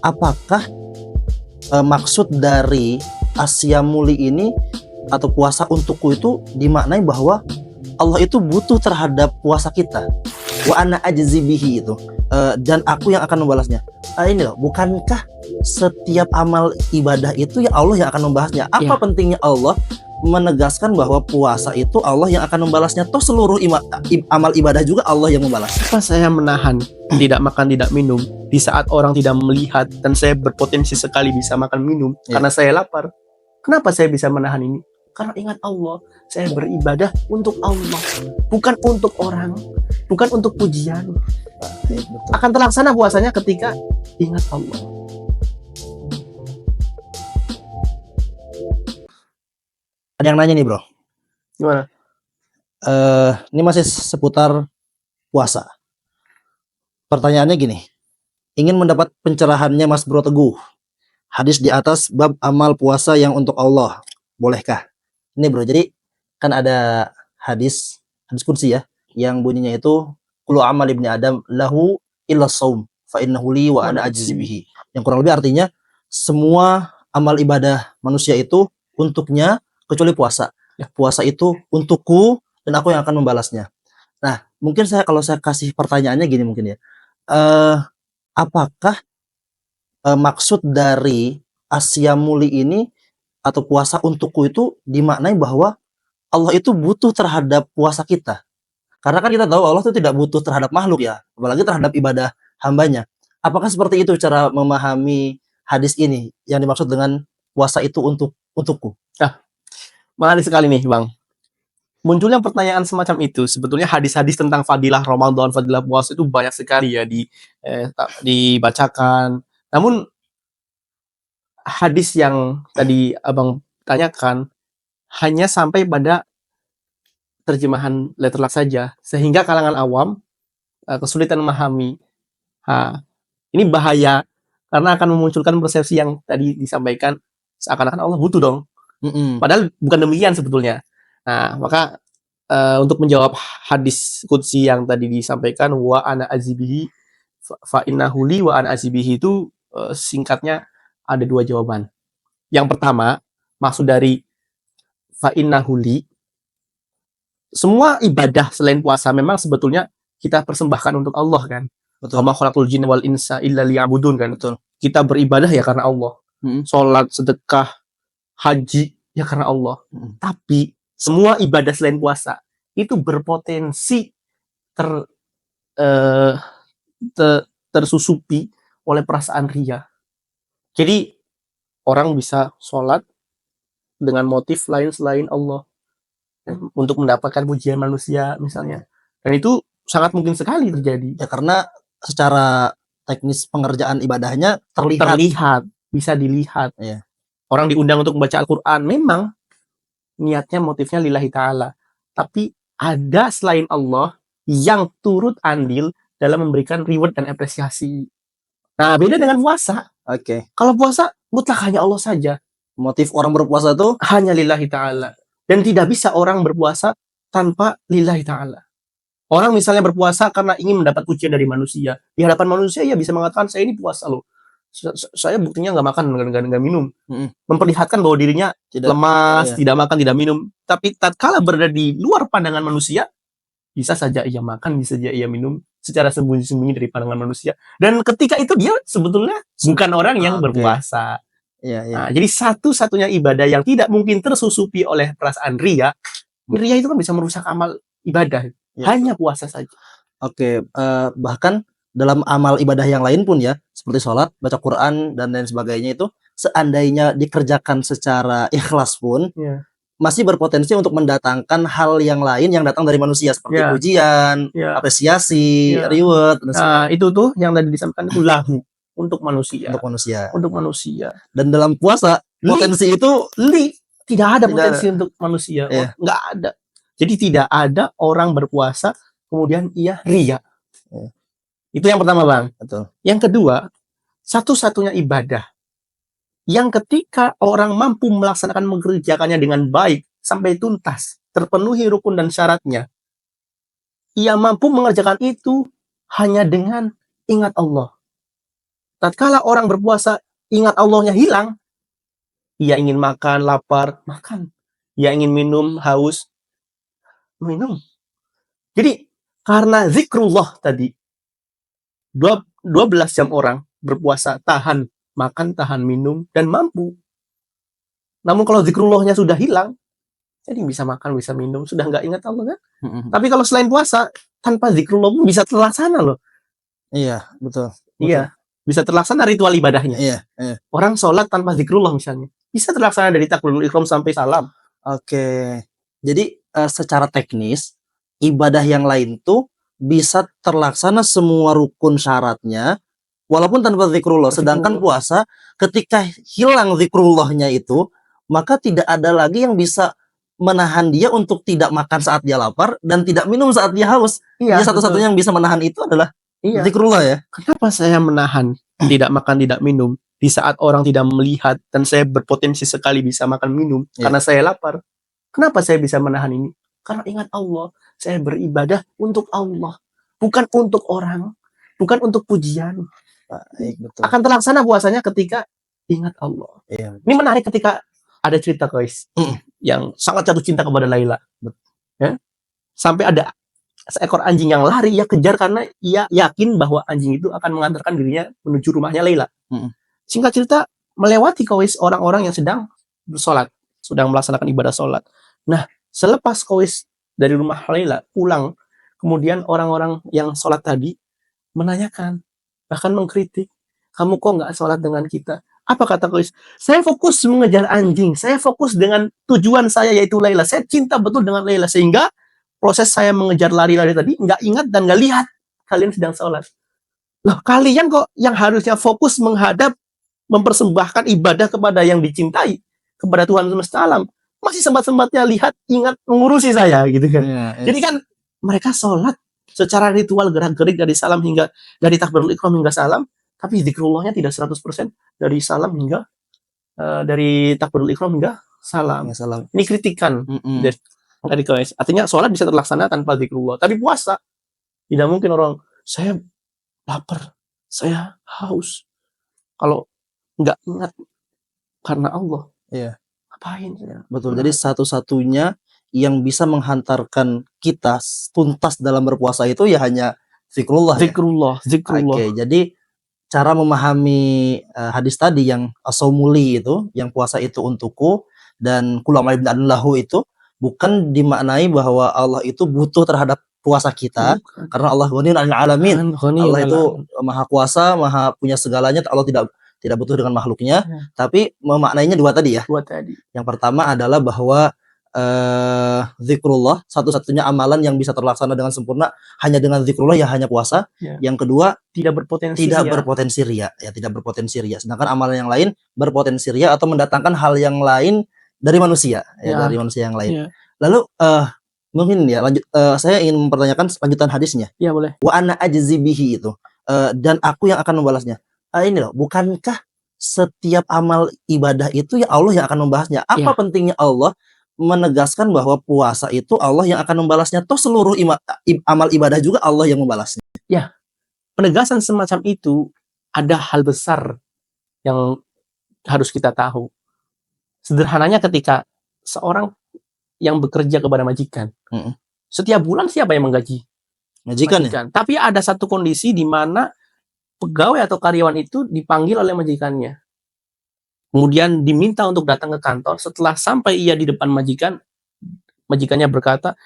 apakah maksud dari asyamuli ini atau puasa untukku itu dimaknai bahwa Allah itu butuh terhadap puasa kita, wa ana ajzi bihi itu, dan aku yang akan membalasnya. Ini loh, bukankah setiap amal ibadah itu ya Allah yang akan membahasnya? Apa pentingnya Allah menegaskan bahwa puasa itu Allah yang akan membalasnya? Toh seluruh amal ibadah juga Allah yang membalas. Kenapa saya menahan tidak makan tidak minum di saat orang tidak melihat dan saya berpotensi sekali bisa makan minum karena saya lapar? Kenapa saya bisa menahan ini? Karena ingat Allah, saya beribadah untuk Allah, bukan untuk orang, bukan untuk pujian. Akan terlaksana puasanya ketika ingat Allah. Ada yang nanya nih bro. Gimana? Ini masih seputar puasa. Pertanyaannya gini, ingin mendapat pencerahannya Mas Bro Teguh. Hadis di atas bab amal puasa yang untuk Allah, bolehkah? Ini bro, jadi kan ada hadis qudsi ya, yang bunyinya itu kullu amal ibni adam lahu illa shaum fa innahu li wa ana ajzi bihi. Yang kurang lebih artinya semua amal ibadah manusia itu untuknya kecuali puasa. Puasa itu untukku dan aku yang akan membalasnya. Nah, mungkin kalau saya kasih pertanyaannya gini mungkin ya. Apakah maksud dari asyamuli ini atau puasa untukku itu dimaknai bahwa Allah itu butuh terhadap puasa kita? Karena kan kita tahu Allah itu tidak butuh terhadap makhluk ya, apalagi terhadap ibadah hambanya. Apakah seperti itu cara memahami hadis ini yang dimaksud dengan puasa itu untukku? Menarik sekali nih Bang. Munculnya pertanyaan semacam itu. Sebetulnya hadis-hadis tentang fadilah Ramadan, fadilah puasa itu banyak sekali ya dibacakan. Namun hadis yang tadi Abang tanyakan hanya sampai pada terjemahan letterlock saja, sehingga kalangan awam kesulitan memahami. Ini bahaya karena akan memunculkan persepsi yang tadi disampaikan seakan-akan Allah butuh dong. Padahal bukan demikian sebetulnya. Nah, maka untuk menjawab hadis qudsi yang tadi disampaikan wa ana azibihi fa innahu li wa ana azibihi itu singkatnya ada dua jawaban. Yang pertama, maksud dari fa innahu li, semua ibadah selain puasa memang sebetulnya kita persembahkan untuk Allah kan. Betul. Wa ma khalaqul jinna wal insa illa liya'budun kan. Betul. Kita beribadah ya karena Allah. Salat, sedekah, haji ya karena Allah. Tapi semua ibadah selain puasa itu berpotensi tersusupi oleh perasaan riya. Jadi orang bisa sholat dengan motif lain selain Allah untuk mendapatkan pujian manusia misalnya, dan itu sangat mungkin sekali terjadi. Ya karena secara teknis pengerjaan ibadahnya terlihat bisa dilihat. Ya. Orang diundang untuk membaca Al-Quran, memang niatnya motifnya lillahi ta'ala, tapi ada selain Allah yang turut andil dalam memberikan reward dan apresiasi. Nah, beda dengan puasa. Oke. Kalau puasa mutlak hanya Allah saja. Motif orang berpuasa itu hanya lillahi ta'ala. Dan tidak bisa orang berpuasa tanpa lillahi ta'ala. Orang misalnya berpuasa karena ingin mendapat pujian dari manusia. Di hadapan manusia ya bisa mengatakan saya ini puasa loh. Saya buktinya nggak makan, nggak minum. Memperlihatkan bahwa dirinya lemas, tidak makan, tidak minum. Tapi tatkala berada di luar pandangan manusia, bisa saja ia makan, bisa saja ia minum secara sembunyi-sembunyi dari pandangan manusia. Dan ketika itu dia sebetulnya bukan orang yang berpuasa. Nah, jadi satu-satunya ibadah yang tidak mungkin tersusupi oleh perasaan riya. Riya itu kan bisa merusak amal ibadah. Hanya puasa saja. Bahkan dalam amal ibadah yang lain pun ya, seperti sholat, baca Quran, dan lain sebagainya itu, seandainya dikerjakan secara ikhlas pun, masih berpotensi untuk mendatangkan hal yang lain yang datang dari manusia, seperti pujian, apresiasi, reward. Nah, itu tuh yang tadi disampaikan itu lahu, untuk manusia. Untuk manusia. Dan dalam puasa, potensi itu tidak ada potensi untuk manusia. Nggak ada. Jadi tidak ada orang berpuasa, kemudian ia riya. Itu yang pertama Bang. Betul. Yang kedua, satu-satunya ibadah yang ketika orang mampu melaksanakan mengerjakannya dengan baik sampai tuntas, terpenuhi rukun dan syaratnya, ia mampu mengerjakan itu hanya dengan ingat Allah. tatkala orang berpuasa ingat Allahnya hilang, ia ingin makan, lapar, makan. Ia ingin minum, haus, minum. Jadi karena zikrullah tadi, 12 jam orang berpuasa, tahan makan, tahan minum, dan mampu. Namun kalau zikrullahnya sudah hilang, jadi bisa makan, bisa minum, sudah nggak ingat Allah kan? Tapi kalau selain puasa, tanpa zikrullah pun bisa terlaksana loh. Iya, betul. Iya, bisa terlaksana ritual ibadahnya. Iya. Orang sholat tanpa zikrullah misalnya, bisa terlaksana dari takbiratul ihram sampai salam. Oke. Jadi secara teknis ibadah yang lain tuh bisa terlaksana semua rukun syaratnya walaupun tanpa zikrullah. Sedangkan puasa ketika hilang zikrullahnya itu, maka tidak ada lagi yang bisa menahan dia untuk tidak makan saat dia lapar dan tidak minum saat dia haus. Iya, Jadi satu-satunya yang bisa menahan itu adalah iya. zikrullah ya. Kenapa saya menahan tidak makan, tidak minum di saat orang tidak melihat dan saya berpotensi sekali bisa makan minum karena saya lapar? Kenapa saya bisa menahan ini? Karena ingat Allah. Saya beribadah untuk Allah, bukan untuk orang, bukan untuk pujian. Baik, betul. Akan terlaksana puasanya ketika ingat Allah. Iya. Ini menarik ketika ada cerita guys yang sangat jatuh cinta kepada Laila. Ya? Sampai ada seekor anjing yang lari, ia kejar karena ia yakin bahwa anjing itu akan mengantarkan dirinya menuju rumahnya Laila. Singkat cerita, melewati Qais orang-orang yang sedang bersolat, sedang melaksanakan ibadah solat. Nah, selepas Qais dari rumah Laila pulang, kemudian orang-orang yang solat tadi menanyakan, bahkan mengkritik, kamu kok nggak sholat dengan kita? Apa kata Qais? Saya fokus mengejar anjing, saya fokus dengan tujuan saya yaitu Laila. Saya cinta betul dengan Laila sehingga proses saya mengejar lari-lari tadi nggak ingat dan nggak lihat kalian sedang sholat. Loh, kalian kok yang harusnya fokus menghadap, mempersembahkan ibadah kepada yang dicintai, kepada Tuhan semesta alam, masih sempat-sempatnya lihat, ingat, mengurusi saya gitu kan. Jadi kan mereka sholat secara ritual gerak-gerik dari salam hingga dari takbiratul ihram hingga salam, tapi zikrullahnya tidak 100% dari salam hingga dari takbiratul ihram hingga salam. Ini kritikan dari Qais. Artinya sholat bisa terlaksana tanpa zikrullah, tapi puasa tidak mungkin. Orang saya lapar, saya haus, kalau nggak ingat karena Allah, ngapain? Betul. Jadi satu-satunya yang bisa menghantarkan kita tuntas dalam berpuasa itu ya hanya zikrullah. Zikrullah. Oke, jadi cara memahami hadis tadi yang as-saumuli itu, yang puasa itu untukku dan kul amal ibn lahu itu bukan dimaknai bahwa Allah itu butuh terhadap puasa kita, karena Allah ghaniyun 'anil alamin. Allah itu maha kuasa, maha punya segalanya, Allah tidak butuh dengan makhluknya. Tapi memaknainya dua tadi ya. Yang pertama adalah bahwa zikrullah satu-satunya amalan yang bisa terlaksana dengan sempurna hanya dengan zikrullah, ya hanya puasa. Yang kedua, tidak berpotensi ria, ya tidak berpotensi ria. Sedangkan amalan yang lain berpotensi ria atau mendatangkan hal yang lain dari manusia, dari manusia yang lain. Lalu mungkin ya lanjut, saya ingin mempertanyakan lanjutan hadisnya. Ya boleh. Wa ana ajzi bihi itu, dan aku yang akan membalasnya. Ini loh, bukankah setiap amal ibadah itu ya Allah yang akan membahasnya? Apa pentingnya Allah menegaskan bahwa puasa itu Allah yang akan membalasnya? Toh seluruh amal ibadah juga Allah yang membalasnya. Ya, penegasan semacam itu ada hal besar yang harus kita tahu. Sederhananya ketika seorang yang bekerja kepada majikan, setiap bulan siapa yang menggaji? Majikan. Ya? Tapi ada satu kondisi di mana pegawai atau karyawan itu dipanggil oleh majikannya. Kemudian diminta untuk datang ke kantor. Setelah sampai ia di depan majikan, majikannya berkata,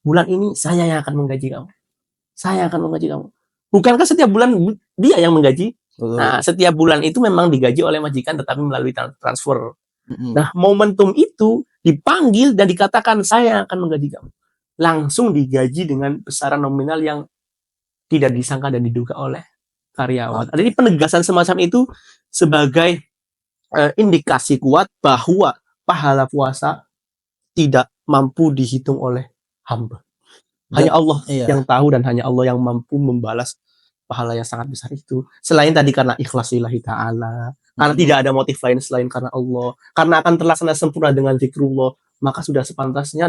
bulan ini saya yang akan menggaji kamu. Saya akan menggaji kamu. Bukankah setiap bulan dia yang menggaji? Nah, setiap bulan itu memang digaji oleh majikan tetapi melalui transfer. Nah, momentum itu dipanggil dan dikatakan saya yang akan menggaji kamu. Langsung digaji dengan besaran nominal yang tidak disangka dan diduga oleh karyawan. Jadi penegasan semacam itu sebagai indikasi kuat bahwa pahala puasa tidak mampu dihitung oleh hamba. Hanya Allah yang tahu dan hanya Allah yang mampu membalas pahala yang sangat besar itu. Selain tadi karena ikhlas lillahi ta'ala, karena tidak ada motif lain selain karena Allah, karena akan terlaksana sempurna dengan zikrullah, maka sudah sepantasnya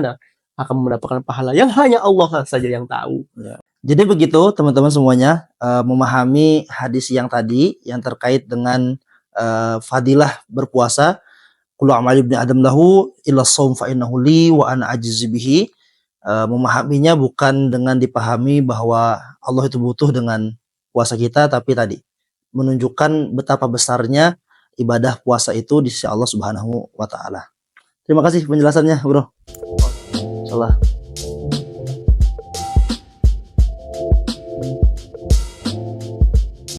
akan mendapatkan pahala yang hanya Allah saja yang tahu. Jadi begitu teman-teman semuanya, memahami hadis yang tadi yang terkait dengan fadilah berpuasa. Kullu amali ibni adam lahu illa shaum fa innahu li wa ana ajizu bihi. Memahaminya bukan dengan dipahami bahwa Allah itu butuh dengan puasa kita, tapi tadi menunjukkan betapa besarnya ibadah puasa itu di sisi Allah Subhanahu wa taala. Terima kasih penjelasannya, Bro. Insyaallah.